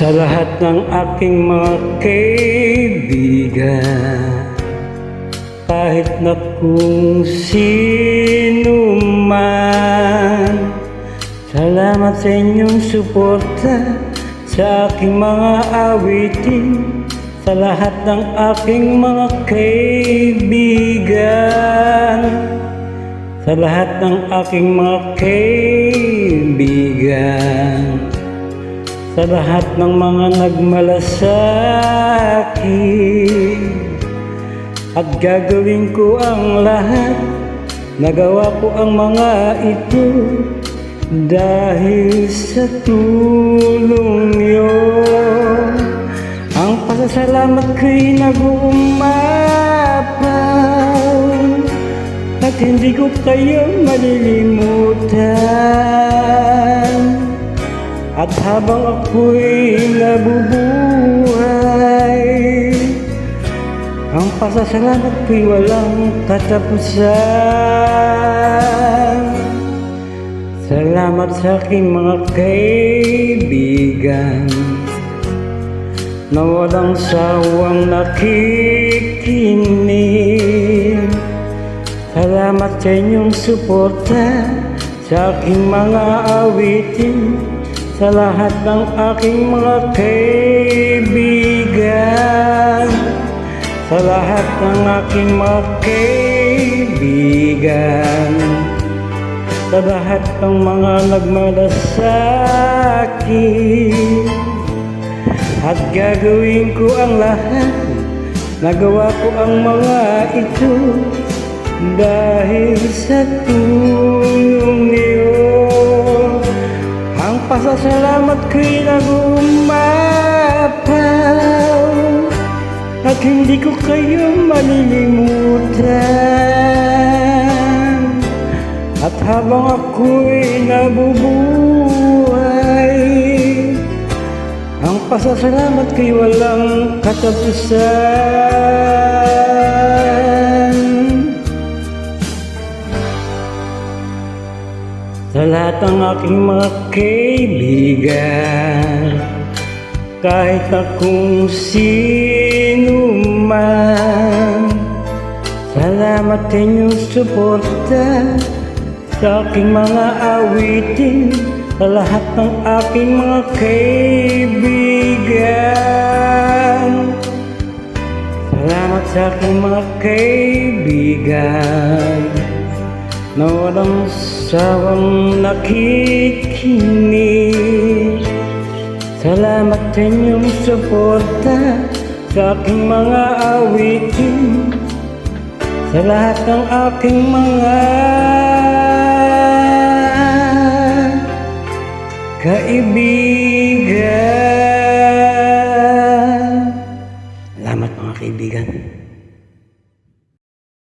Sa lahat ng aking mga kaibigan, kahit na kung sino man, salamat sa inyong suporta sa aking mga awitin. Sa lahat ng aking mga kaibigan, sa lahat ng aking mga kaibigan, sa lahat ng mga nagmalasakit, at gagawin ko ang lahat, nagawa ko ang mga ito dahil sa tulong niyo. Ang pasasalamat ko'y nag-uumapaw at hindi ko kayo malilimutan. At habang ako'y nabubuhay, ang pasasalamat ko'y walang katapusan. Salamat sa aking mga kaibigan na walang sawang nakikinig. Salamat sa inyong suporta sa aking mga awitin. Sa lahat ng aking mga kaibigan, sa lahat ng aking mga kaibigan, sa lahat ng mga nagmalasakit, at gagawin ko ang lahat, nagawa ko ang mga ito dahil sa tulong niyo. Ang pasasalamat ko'y nag-uumapaw at hindi ko kayo malilimutan. At habang ako'y nabubuhay, ang pasasalamat ko'y walang katapusan. Sa lahat ng aking mga kaibigan, kahit na kung sino man, salamat sa inyong suporta sa aking mga awitin. Sa lahat ng aking mga kaibigan, salamat sa aking mga kaibigan na walang sawang nakikinig. Salamat sa inyong suporta sa aking mga awitin. Sa lahat ng aking mga kaibigan. Salamat mga kaibigan.